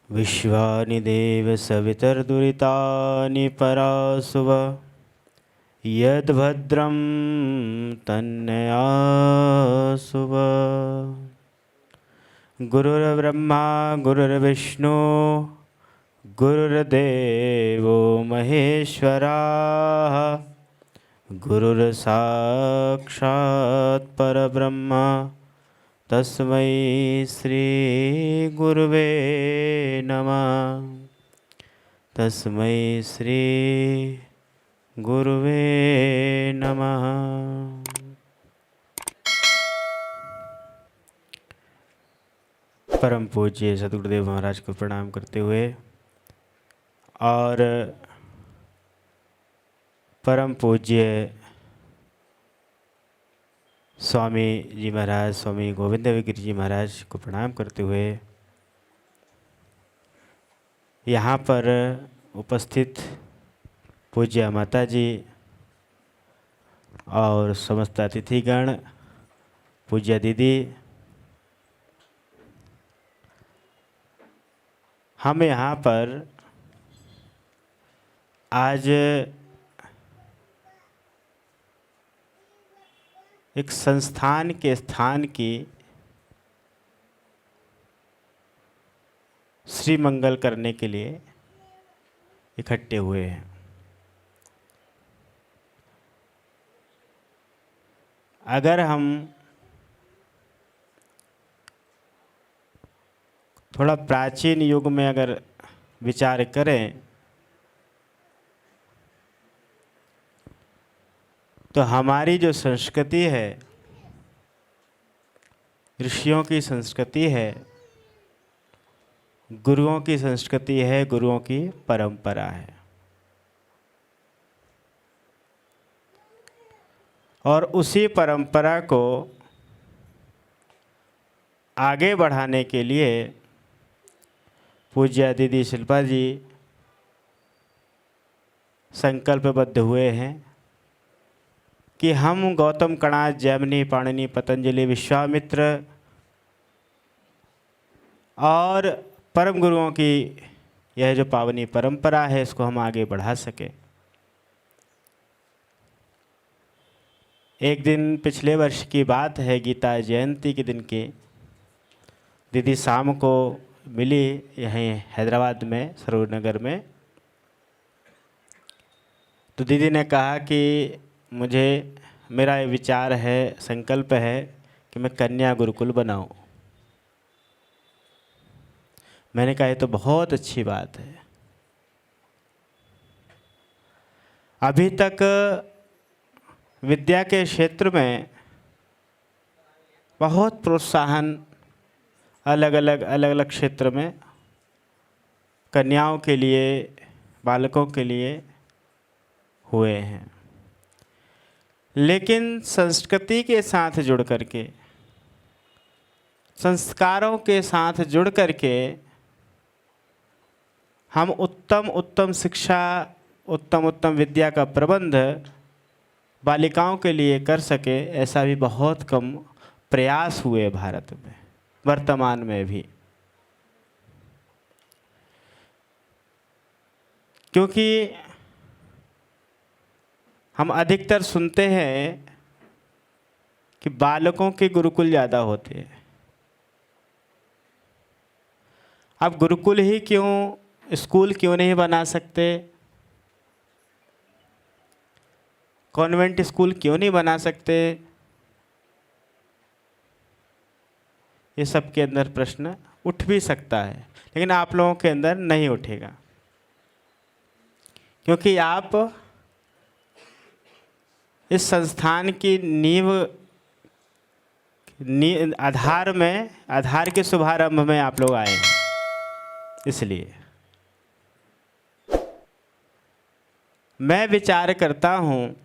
विश्वानि देव सवितर्दुरितानि परासुव यद्भद्रं तन्नयासुव। गुरुर्ब्रह्मा गुरुर्विष्णु गुरुर्देवो महेश्वराः गुरुर्साक्षात् परब्रह्म तस्मै श्री गुरुवे नमः। तस्मै श्री गुरुवे नमः। परम पूज्य सद्गुरुदेव महाराज को प्रणाम करते हुए और परम पूज्य स्वामी जी महाराज स्वामी गोविंद गिरि जी महाराज को प्रणाम करते हुए यहाँ पर उपस्थित पूज्य माता जी और समस्त अतिथिगण, पूज्य दीदी, हम यहाँ पर आज एक संस्थान के स्थान की श्री मंगल करने के लिए इकट्ठे हुए हैं। अगर हम थोड़ा प्राचीन युग में अगर विचार करें तो हमारी जो संस्कृति है, ऋषियों की संस्कृति है, गुरुओं की संस्कृति है, गुरुओं की परंपरा है। और उसी परंपरा को आगे बढ़ाने के लिए पूज्य दीदी शिल्पा जी संकल्पबद्ध हुए हैं कि हम गौतम कणाद, जैमिनी, पाणिनि, पतंजलि, विश्वामित्र और परम गुरुओं की यह जो पावनी परंपरा है इसको हम आगे बढ़ा सकें। एक दिन पिछले वर्ष की बात है, गीता जयंती के दिन की, दीदी शाम को मिली यहीं हैदराबाद में सरोवर नगर में। तो दीदी ने कहा कि मुझे मेरा ये विचार है, संकल्प है कि मैं कन्या गुरुकुल बनाऊं। मैंने कहा ये तो बहुत अच्छी बात है। अभी तक विद्या के क्षेत्र में बहुत प्रोत्साहन अलग अलग क्षेत्र में कन्याओं के लिए, बालकों के लिए हुए हैं, लेकिन संस्कृति के साथ जुड़ करके, संस्कारों के साथ जुड़ करके हम उत्तम शिक्षा, उत्तम विद्या का प्रबंध बालिकाओं के लिए कर सके, ऐसा भी बहुत कम प्रयास हुए भारत में वर्तमान में भी। क्योंकि हम अधिकतर सुनते हैं कि बालकों के गुरुकुल ज़्यादा होते हैं। अब गुरुकुल ही क्यों, स्कूल क्यों नहीं बना सकते, कॉन्वेंट स्कूल क्यों नहीं बना सकते, ये सब के अंदर प्रश्न उठ भी सकता है, लेकिन आप लोगों के अंदर नहीं उठेगा, क्योंकि आप इस संस्थान की नींव आधार के शुभारंभ में आप लोग आए हैं। इसलिए मैं विचार करता हूँ,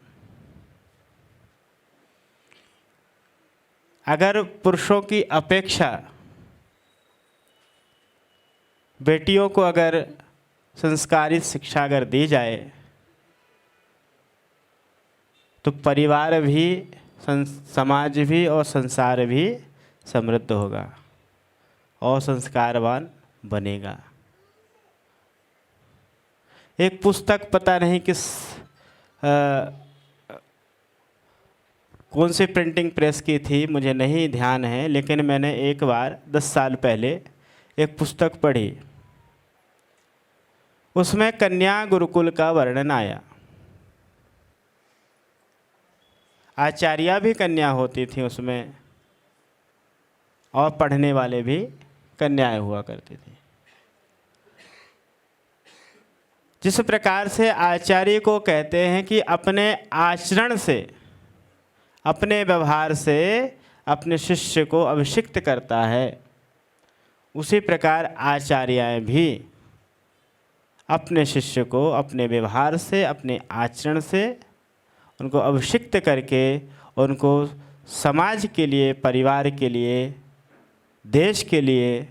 अगर पुरुषों की अपेक्षा बेटियों को अगर संस्कारित शिक्षा अगर दी जाए तो परिवार भी, समाज भी और संसार भी समृद्ध होगा और संस्कारवान बनेगा। एक पुस्तक पता नहीं किस कौन सी प्रिंटिंग प्रेस की थी मुझे नहीं ध्यान है, लेकिन मैंने एक बार 10 साल पहले एक पुस्तक पढ़ी। उसमें कन्या गुरुकुल का वर्णन आया। आचार्या भी कन्या होती थी उसमें, और पढ़ने वाले भी कन्याएं हुआ करती थी। जिस प्रकार से आचार्य को कहते हैं कि अपने आचरण से, अपने व्यवहार से अपने शिष्य को अभिषिक्त करता है, उसी प्रकार आचार्याएं भी अपने शिष्य को अपने व्यवहार से, अपने आचरण से उनको अभिषिक्त करके उनको समाज के लिए, परिवार के लिए, देश के लिए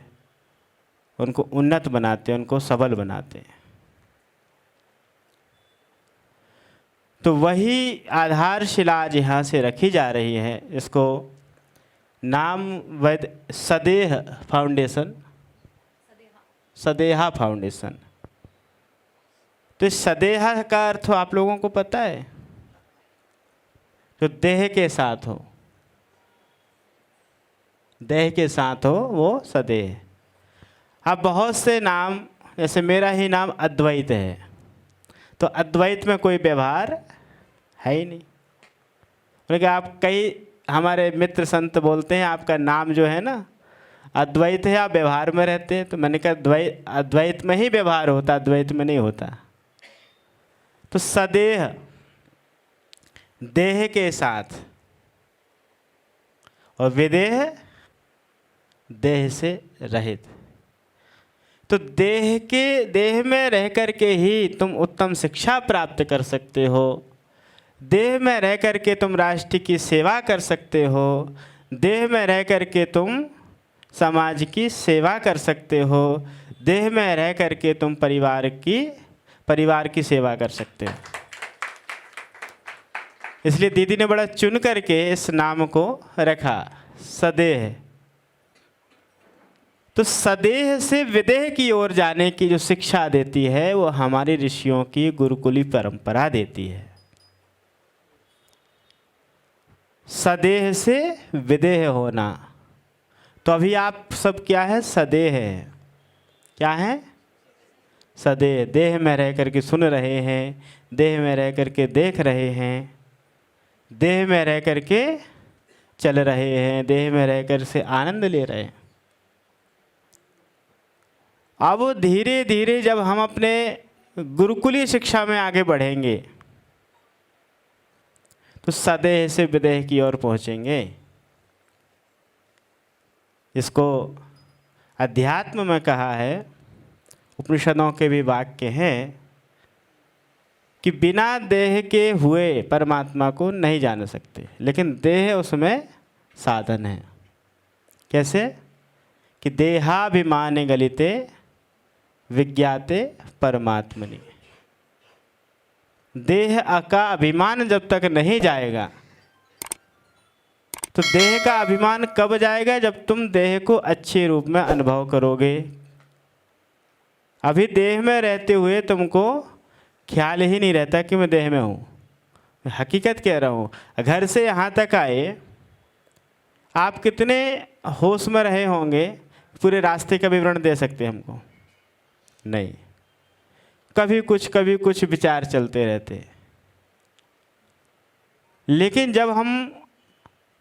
उनको उन्नत बनाते, उनको सबल बनाते हैं। तो वही आधारशिला आज यहाँ से रखी जा रही है। इसको नाम वैद सदेह फाउंडेशन, सदेहा फाउंडेशन। तो इस सदेहा का अर्थ आप लोगों को पता है? जो देह के साथ हो, देह के साथ हो वो सदेह। अब बहुत से नाम, जैसे मेरा ही नाम अद्वैत है, तो अद्वैत में कोई व्यवहार है ही नहीं। बोले आप, कई हमारे मित्र संत बोलते हैं आपका नाम जो है ना अद्वैत है, आप व्यवहार में रहते हैं। तो मैंने कहा अद्वैत में ही व्यवहार होता, अद्वैत में नहीं होता। तो सदेह, देह के साथ, और विदेह, देह से रहित। तो देह में रह कर के ही तुम उत्तम शिक्षा प्राप्त कर सकते हो। देह में रह कर के तुम राष्ट्र की सेवा कर सकते हो। देह में रह कर के तुम समाज की सेवा कर सकते हो। देह में रह कर के तुम परिवार की सेवा कर सकते हो। इसलिए दीदी ने बड़ा चुन करके इस नाम को रखा, सदेह। तो सदेह से विदेह की ओर जाने की जो शिक्षा देती है वो हमारी ऋषियों की गुरुकुली परंपरा देती है। सदेह से विदेह होना। तो अभी आप सब क्या है? सदेह है। क्या है? सदेह। देह में रह करके सुन रहे हैं, देह में रह करके देख रहे हैं, देह में रह करके चल रहे हैं, देह में रह कर से आनंद ले रहे हैं। अब धीरे धीरे जब हम अपने गुरुकुलीय शिक्षा में आगे बढ़ेंगे तो सदेह से विदेह की ओर पहुंचेंगे। इसको अध्यात्म में कहा है, उपनिषदों के भी वाक्य हैं कि बिना देह के हुए परमात्मा को नहीं जान सकते, लेकिन देह उसमें साधन है। कैसे? कि देहाभिमान गलिते विज्ञाते परमात्मनि। देह का अभिमान जब तक नहीं जाएगा, तो देह का अभिमान कब जाएगा? जब तुम देह को अच्छे रूप में अनुभव करोगे। अभी देह में रहते हुए तुमको ख्याल ही नहीं रहता कि मैं देह में हूँ। हकीकत कह रहा हूँ। घर से यहाँ तक आए, आप कितने होश में रहे होंगे? पूरे रास्ते का विवरण दे सकते हैं हमको? नहीं। कभी कुछ विचार चलते रहते। लेकिन जब हम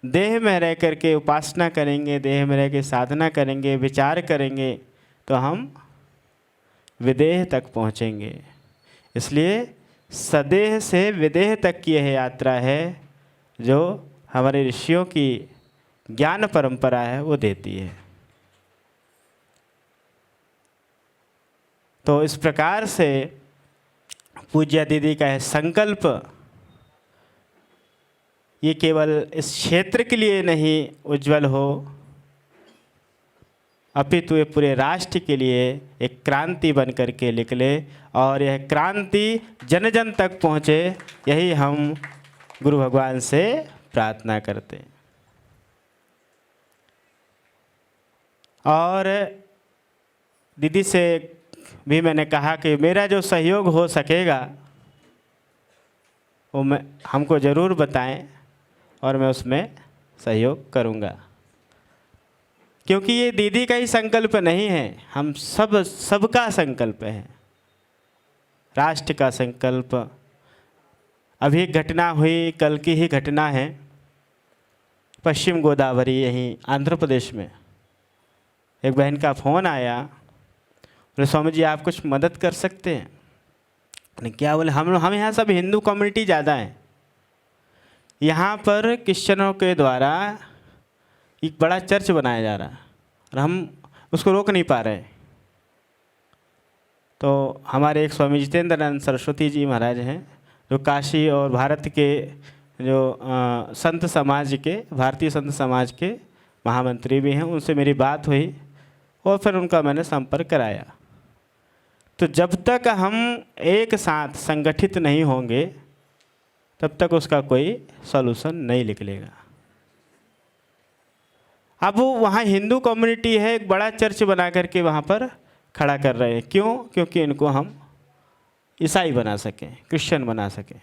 देह में रह करके उपासना करेंगे, देह में रह के साधना करेंगे, विचार करेंगे, तो हम विदेह तक पहुँचेंगे। इसलिए सदेह से विदेह तक की यह यात्रा है जो हमारे ऋषियों की ज्ञान परंपरा है वो देती है। तो इस प्रकार से पूज्य दीदी का यह संकल्प ये केवल इस क्षेत्र के लिए नहीं उज्जवल हो, अपितु ये पूरे राष्ट्र के लिए एक क्रांति बन करके निकले और यह क्रांति जन जन तक पहुँचे, यही हम गुरु भगवान से प्रार्थना करते हैं। और दीदी से भी मैंने कहा कि मेरा जो सहयोग हो सकेगा वो मैं हमको ज़रूर बताएं और मैं उसमें सहयोग करूंगा, क्योंकि ये दीदी का ही संकल्प नहीं है, हम सबका संकल्प है, राष्ट्र का संकल्प। अभी घटना हुई, कल की ही घटना है, पश्चिम गोदावरी यहीं आंध्र प्रदेश में एक बहन का फ़ोन आया, बोले स्वामी जी आप कुछ मदद कर सकते हैं? मैंने क्या बोले, हम यहाँ सब हिंदू कम्युनिटी ज़्यादा हैं, यहाँ पर क्रिश्चियनों के द्वारा एक बड़ा चर्च बनाया जा रहा है और हम उसको रोक नहीं पा रहे। तो हमारे एक स्वामी जितेंद्रानंद सरस्वती जी महाराज हैं, जो काशी और भारत के जो संत समाज के, भारतीय संत समाज के महामंत्री भी हैं, उनसे मेरी बात हुई और फिर उनका मैंने संपर्क कराया। तो जब तक हम एक साथ संगठित नहीं होंगे तब तक उसका कोई सॉल्यूशन नहीं निकलेगा। अब वो वहाँ हिंदू कम्युनिटी है, एक बड़ा चर्च बना करके वहाँ पर खड़ा कर रहे हैं। क्यों? क्योंकि इनको हम ईसाई बना सकें, क्रिश्चियन बना सकें।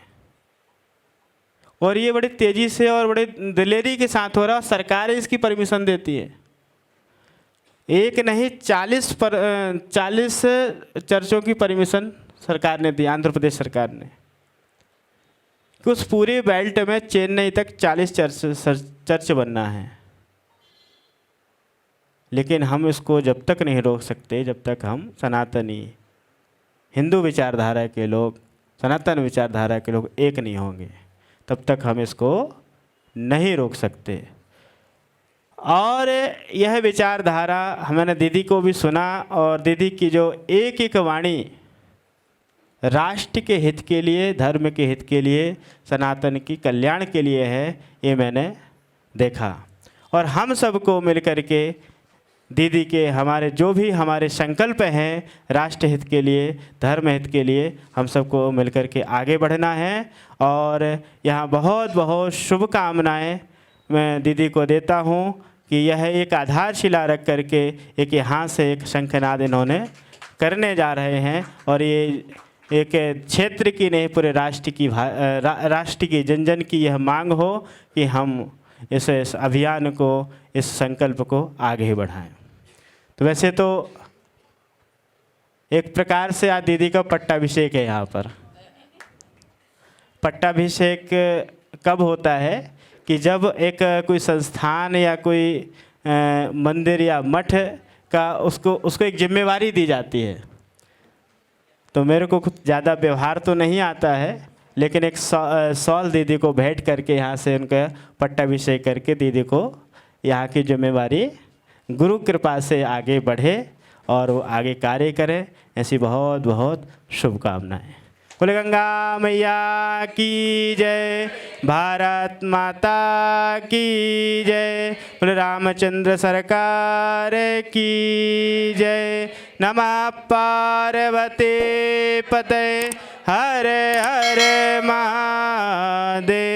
और ये बड़ी तेज़ी से और बड़े दिलेरी के साथ हो रहा है। सरकार इसकी परमिशन देती है, एक नहीं 40 चर्चों की परमिशन सरकार ने दी, आंध्र प्रदेश सरकार ने, कि उस पूरे बेल्ट में चेन्नई तक 40 चर्च बनना है। लेकिन हम इसको जब तक नहीं रोक सकते, जब तक हम सनातनी हिंदू विचारधारा के लोग, सनातन विचारधारा के लोग एक नहीं होंगे, तब तक हम इसको नहीं रोक सकते। और यह विचारधारा मैंने दीदी को भी सुना, और दीदी की जो एक एक वाणी राष्ट्र के हित के लिए, धर्म के हित के लिए, सनातन की कल्याण के लिए है, ये मैंने देखा। और हम सबको मिलकर के दीदी के हमारे जो भी हमारे संकल्प हैं राष्ट्र हित के लिए, धर्म हित के लिए, हम सबको मिलकर के आगे बढ़ना है। और यहाँ बहुत बहुत शुभकामनाएं मैं दीदी को देता हूँ कि यह एक आधारशिला रख करके एक यहाँ से एक शंखनाद इन्होंने करने जा रहे हैं। और ये एक क्षेत्र की नहीं, पूरे राष्ट्र की राष्ट्र की जन जन की यह मांग हो कि हम इस अभियान को, इस संकल्प को आगे बढ़ाएं। तो वैसे तो एक प्रकार से आज दीदी का पट्टाभिषेक है। यहाँ पर पट्टाभिषेक कब होता है कि जब एक कोई संस्थान या कोई मंदिर या मठ का उसको एक जिम्मेवारी दी जाती है। तो मेरे को कुछ ज़्यादा व्यवहार तो नहीं आता है, लेकिन एक सॉल दीदी को भेंट करके यहाँ से उनका पट्टाभिषेक करके दीदी को यहाँ की जिम्मेवारी गुरु कृपा से आगे बढ़े और वो आगे कार्य करे। ऐसी बहुत बहुत शुभकामनाएं। बोले गंगा मैया की जय, भारत माता की जय, बोले रामचंद्र सरकार की जय। नमः पार्वती पते हर हर महादेव।